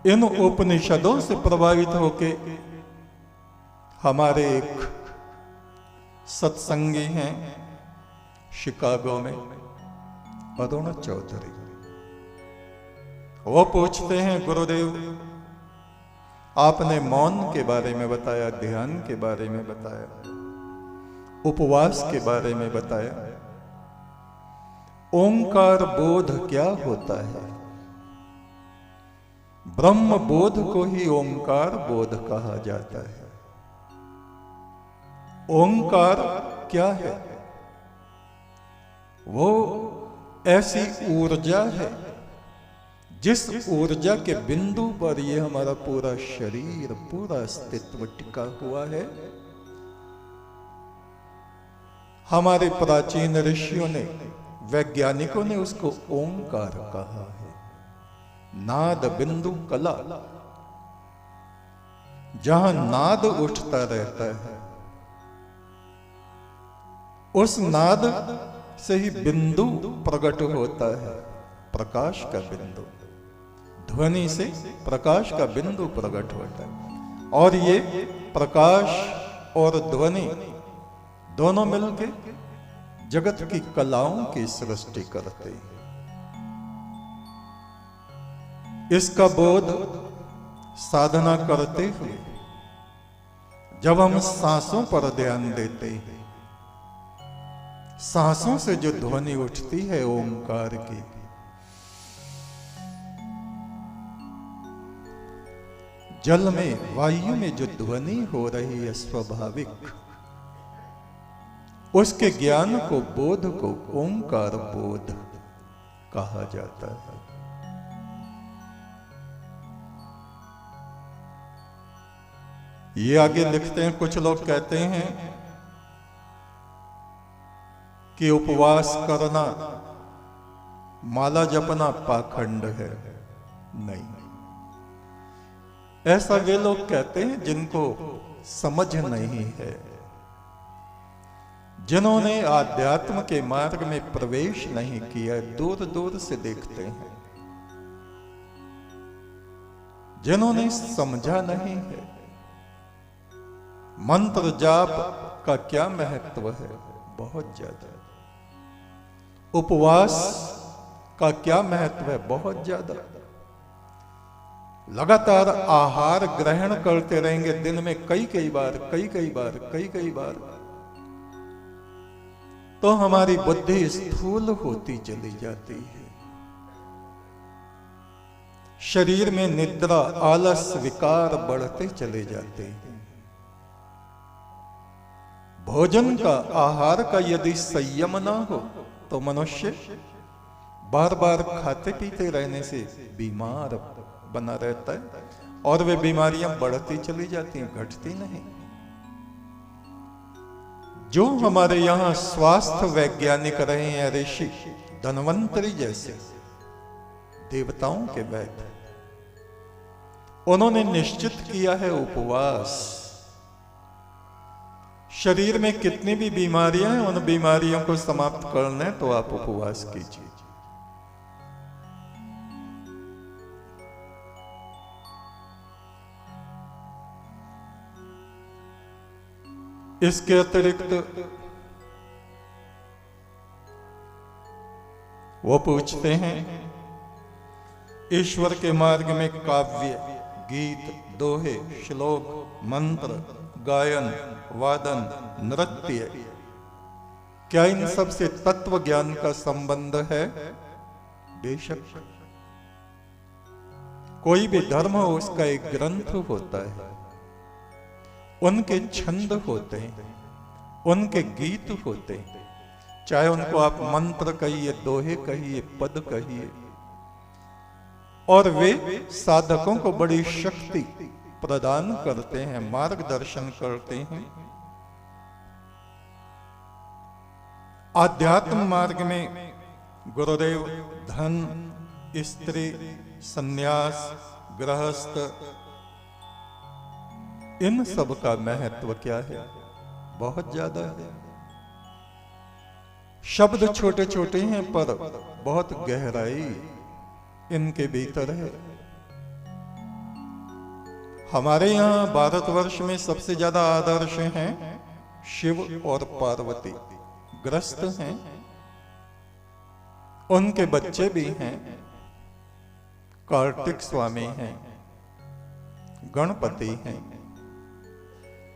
इन उपनिषदों से प्रभावित होके हमारे एक सत्संगी हैं शिकागो में, अरुण चौधरी। वो पूछते हैं, गुरुदेव आपने मौन के बारे में बताया, ध्यान के बारे में बताया, उपवास के बारे में बताया, ओंकार बोध क्या होता है? ब्रह्म बोध को ही ओंकार बोध कहा जाता है। ओंकार क्या है? वो ऐसी ऊर्जा है जिस ऊर्जा के बिंदु पर ये हमारा पूरा शरीर, पूरा अस्तित्व टिका हुआ है। हमारे प्राचीन ऋषियों ने, वैज्ञानिकों ने उसको ओंकार कहा है। नाद बिंदु कला, जहां नाद उठता रहता है, उस नाद से ही बिंदु प्रकट होता है, प्रकाश का बिंदु। ध्वनि से प्रकाश का बिंदु प्रकट होता है, और ये प्रकाश और ध्वनि दोनों मिलके जगत की कलाओं की सृष्टि करते हैं। इसका बोध साधना करते हुए जब हम सांसों पर ध्यान देते हैं, सांसों से जो ध्वनि उठती है ओंकार की, जल में, वायु में जो ध्वनि हो रही है स्वाभाविक, उसके ज्ञान को, बोध को ओंकार बोध कहा जाता है। ये आगे लिखते हैं, कुछ लोग कहते हैं कि उपवास करना, माला जपना पाखंड है। नहीं, ऐसा वे लोग कहते हैं जिनको समझ नहीं है, जिन्होंने आध्यात्म के मार्ग में प्रवेश नहीं किया, दूर दूर से देखते हैं, जिन्होंने समझा नहीं है मंत्र जाप का क्या महत्व है, बहुत ज्यादा। उपवास का क्या महत्व है, बहुत ज्यादा। लगातार आहार ग्रहण करते रहेंगे दिन में कई बार, तो हमारी बुद्धि स्थूल होती चली जाती है। शरीर में निद्रा, आलस, विकार बढ़ते चले जाते हैं। भोजन का, आहार का यदि संयम ना हो तो मनुष्य बार बार खाते पीते रहने से बीमार बना रहता है, और वे बीमारियां बढ़ती चली जाती हैं, घटती नहीं। जो हमारे यहां स्वास्थ्य वैज्ञानिक रहे हैं, ऋषि, धन्वंतरी जैसे देवताओं के वैद्य, उन्होंने निश्चित किया है उपवास। शरीर में कितनी भी बीमारियां हैं, उन बीमारियों को समाप्त करना है तो आप उपवास कीजिए। इसके अतिरिक्त वो पूछते हैं, ईश्वर के मार्ग में काव्य, गीत, दोहे, श्लोक, मंत्र, गायन, वादन, नृत्य, क्या इन सब से तत्व ज्ञान का संबंध है? बेशक। कोई भी धर्म हो, उसका एक ग्रंथ होता है, उनके छंद होते हैं, उनके गीत होते हैं, चाहे उनको आप मंत्र कहिए, दोहे कहिए, पद कहिए, और वे साधकों को बड़ी शक्ति प्रदान करते हैं, मार्गदर्शन करते हैं। आध्यात्म मार्ग में गुरुदेव धन, स्त्री, सन्यास, गृहस्थ, इन सब का महत्व क्या है? बहुत ज्यादा है। शब्द छोटे छोटे हैं पर बहुत गहराई इनके भीतर है। हमारे यहाँ भारतवर्ष में सबसे ज्यादा आदर्श हैं शिव और पार्वती, ग्रस्त हैं, उनके बच्चे भी हैं, कार्तिक स्वामी हैं, गणपति हैं,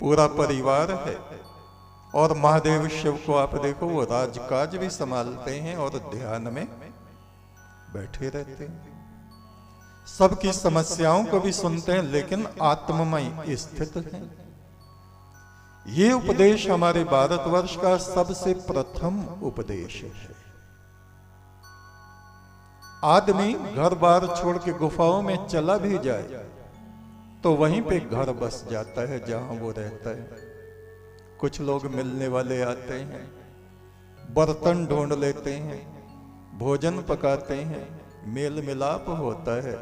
पूरा परिवार है। और महादेव शिव को आप देखो, वो राजकाज भी संभालते हैं और ध्यान में बैठे रहते हैं, सबकी समस्याओं को भी सुनते हैं, लेकिन आत्ममय स्थित हैं। ये उपदेश हमारे भारतवर्ष का सबसे प्रथम उपदेश है। आदमी घर बार छोड़ के गुफाओं में चला भी जाए तो वहीं पे घर बस जाता है जहां वो रहता है। कुछ लोग मिलने वाले आते हैं, बर्तन ढूंढ लेते हैं, भोजन पकाते हैं, मेल मिलाप होता है,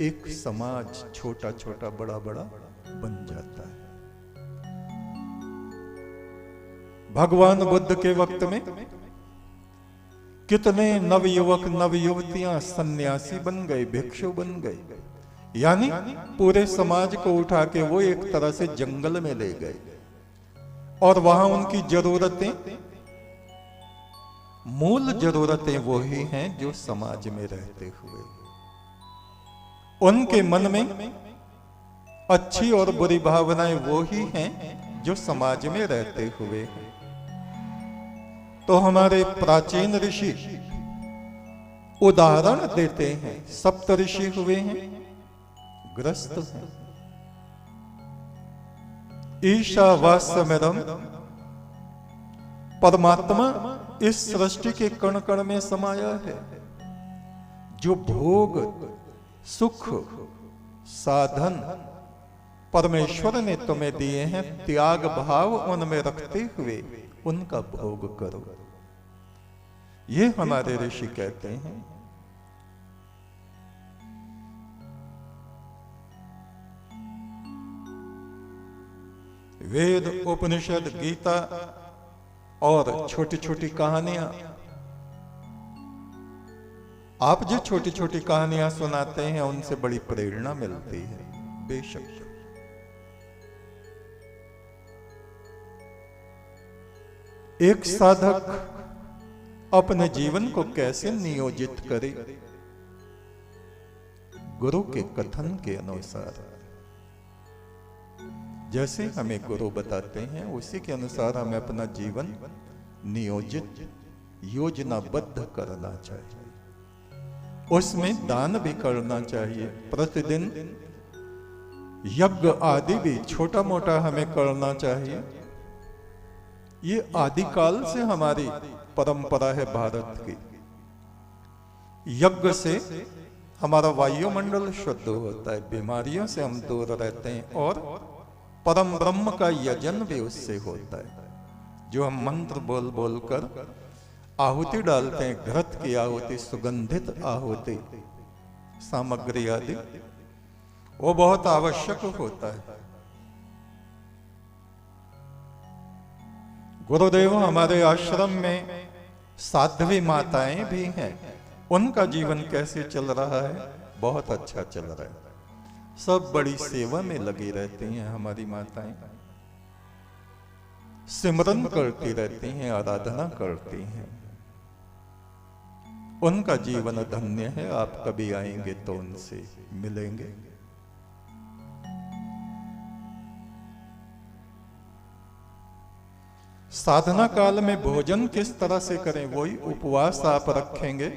एक समाज छोटा छोटा बड़ा बड़ा बन जाता है। भगवान बुद्ध के वक्त में कितने नवयुवक नवयुवतियां सन्यासी बन गए, भिक्षु बन गए, यानी पूरे समाज को उठा के वो एक तरह से जंगल में ले गए और वहां उनकी जरूरतें, मूल जरूरतें वो ही हैं जो समाज में रहते हुए उनके मन में अच्छी और बुरी भावनाएं वो ही हैं जो समाज में रहते हुए हैं। तो हमारे प्राचीन ऋषि उदाहरण देते हैं, सप्त ऋषि हुए हैं, ग्रस्त हैं। ईशावास्यमिदं, परमात्मा इस सृष्टि के कण कण में समाया है। जो भोग सुख साधन परमेश्वर ने तुम्हें दिए हैं, त्याग भाव उनमें रखते हुए उनका भोग करो। ये हमारे ऋषि कहते हैं। वेद, उपनिषद, गीता और छोटी छोटी कहानियां, आप जो छोटी छोटी कहानियां सुनाते हैं उनसे बड़ी प्रेरणा मिलती है। बेशक एक साधक अपने जीवन को कैसे नियोजित करे, गुरु के कथन के अनुसार, जैसे हमें गुरु बताते हैं उसी के अनुसार हमें अपना जीवन नियोजित योजनाबद्ध करना चाहिए। उसमें दान भी करना चाहिए, प्रतिदिन यज्ञ आदि भी छोटा मोटा हमें करना चाहिए। ये आदिकाल से हमारी परंपरा है भारत की। यज्ञ से हमारा वायुमंडल शुद्ध होता है, बीमारियों से हम दूर रहते हैं और परम ब्रह्म का यजन भी उससे होता है। जो हम मंत्र बोल बोल कर आहुति डालते हैं, घृत की आहुति, सुगंधित आहुति, सामग्री आदि, वो बहुत आवश्यक होता है। गुरुदेव हमारे आश्रम में साध्वी माताएं भी हैं, उनका जीवन कैसे चल रहा है? बहुत अच्छा चल रहा है। सब बड़ी सेवा में लगी रहती हैं हमारी माताएं, सिमरन करती रहती हैं, आराधना करती हैं। उनका जीवन धन्य है। आप कभी आएंगे तो उनसे मिलेंगे। साधना काल में भोजन किस तरह से करें, वही उपवास आप रखेंगे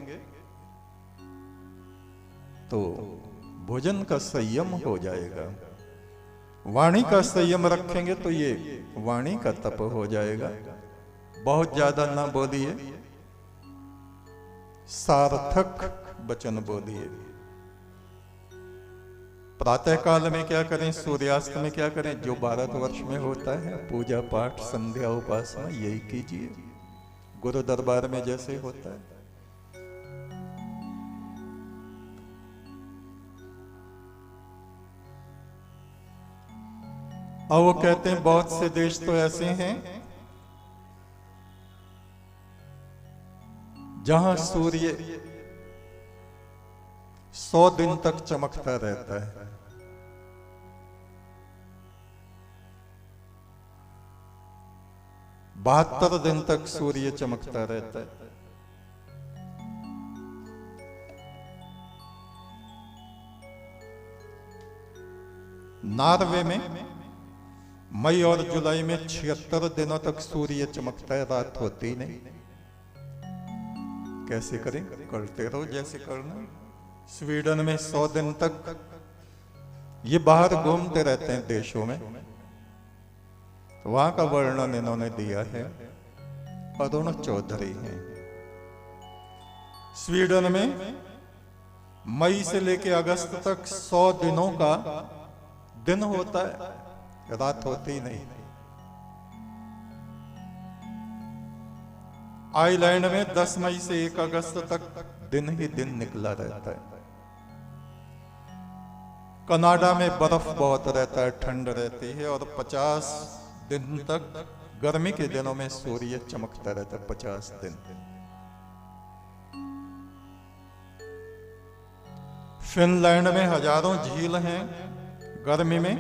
तो भोजन का संयम हो जाएगा। वाणी का संयम रखेंगे तो ये वाणी का तप हो जाएगा। बहुत ज्यादा ना बोलिए, सार्थक वचन बोलिए। प्रातः काल में क्या करें, सूर्यास्त में क्या करें, जो भारतवर्ष में होता है, पूजा पाठ संध्या उपासना, यही कीजिए गुरु दरबार में जैसे होता है। और वो कहते हैं बहुत से देश तो ऐसे हैं जहां सूर्य 100 दिन तक चमकता रहता है, 72 दिन तक सूर्य चमकता रहता है। नॉर्वे में मई और जुलाई में 76 दिनों तक सूर्य चमकता है, रात होती ही नहीं। कैसे करें? करते रहो जैसे करना। स्वीडन में 100 दिन तक ये बाहर घूमते रहते हैं देशों में, तो वहां का वर्णन इन्होंने दिया है, अरुण चौधरी हैं। स्वीडन में मई से लेकर अगस्त तक 100 दिनों का दिन होता है, रात होती नहीं। आइलैंड में 10 मई से 1 अगस्त तक दिन ही दिन निकला रहता है। कनाडा में बर्फ बहुत रहता है, ठंड रहती है, और 50 दिन तक गर्मी के दिनों में सूर्य चमकता रहता है, 50 दिन। फिनलैंड में हजारों झील हैं, गर्मी में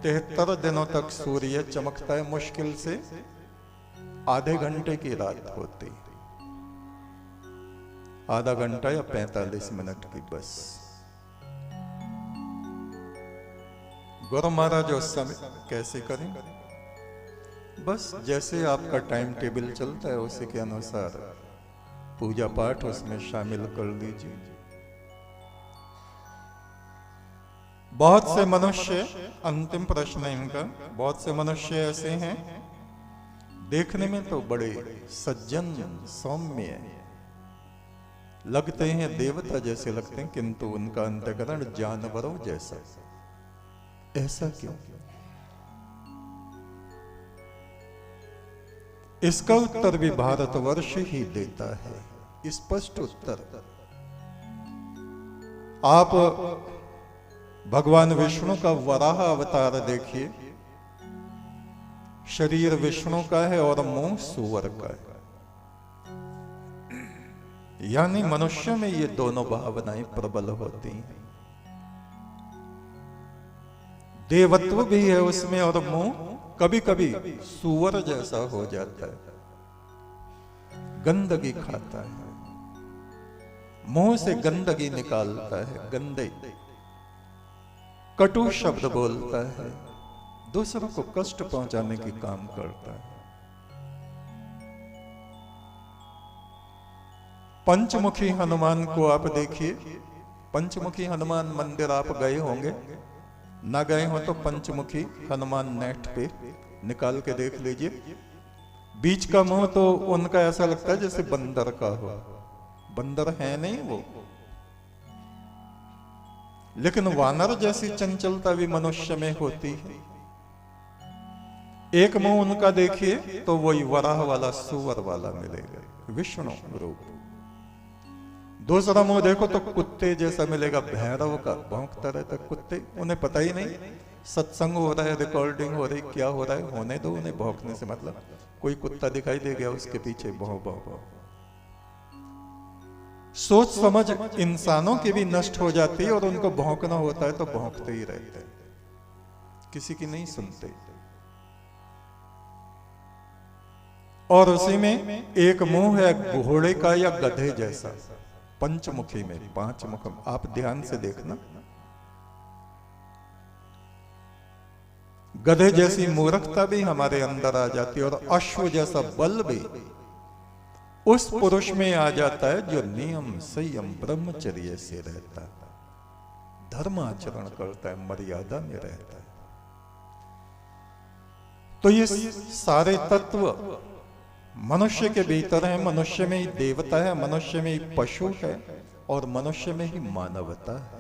73 दिनों तक सूर्य चमकता है, मुश्किल से आधे घंटे की रात होती, आधा घंटा या 45 मिनट की बस। गुरु महाराज उस समय कैसे करें? बस जैसे आपका टाइम टेबल चलता है उसी के अनुसार पूजा पाठ उसमें शामिल कर लीजिए। बहुत से मनुष्य, अंतिम प्रश्न है इनका, बहुत से मनुष्य ऐसे हैं देखने में तो बड़े सज्जन सौम्य लगते हैं, देवता जैसे लगते हैं, किंतु उनका अंतःकरण जानवरों जैसा। ऐसा क्यों? इसका उत्तर भी भारतवर्ष ही देता है, स्पष्ट उत्तर। आप भगवान विष्णु का वराह अवतार देखिए, शरीर विष्णु का है और मुंह सूअर का है। यानी मनुष्य में ये दोनों भावनाएं प्रबल होती हैं। देवत्व भी है उसमें और मुंह कभी कभी सूअर जैसा हो जाता है, गंदगी खाता है, मुंह से गंदगी निकालता है, गंदे कटु शब्द बोलता है, दूसरों को कष्ट पहुंचाने की काम करता है। पंचमुखी हनुमान को आप देखिए, पंचमुखी हनुमान मंदिर आप गए होंगे, ना गए हो तो पंचमुखी हनुमान नेट पे निकाल के देख लीजिए। बीच का मुंह तो उनका ऐसा लगता है जैसे बंदर का हो, बंदर है नहीं वो, लेकिन वानर जैसी चंचलता भी मनुष्य में होती है। एक मुंह उनका देखिए तो वही वराह वाला, सुअर वाला मिलेगा, विष्णु रूप। दूसरा मुंह देखो तो कुत्ते जैसा मिलेगा, भैरव का, भौंकता रहता कुत्ते, उन्हें पता ही नहीं सत्संग हो रहा है, रिकॉर्डिंग हो रही, क्या हो रहा है, होने दो, उन्हें भौंकने से मतलब। कोई कुत्ता दिखाई दे गया उसके पीछे भौं भौं भौं। सोच समझ इंसानों की भी नष्ट हो जाती है, और उनको भौंकना होता है तो भौंकते ही रहते हैं, किसी की नहीं सुनते। और उसी में एक मुंह है घोड़े का या गधे जैसा, पंचमुखी में 5 मुख। आप ध्यान से देखना, गधे जैसी मूर्खता भी हमारे अंदर आ जाती है, और अश्व जैसा बल भी उस पुरुष में आ जाता है जो नियम संयम ब्रह्मचर्य से रहता है, धर्म आचरण करता है, मर्यादा में रहता है। तो ये सारे तत्व मनुष्य के भीतर है, मनुष्य में ही देवता है, मनुष्य में ही पशु है, और मनुष्य में ही मानवता है।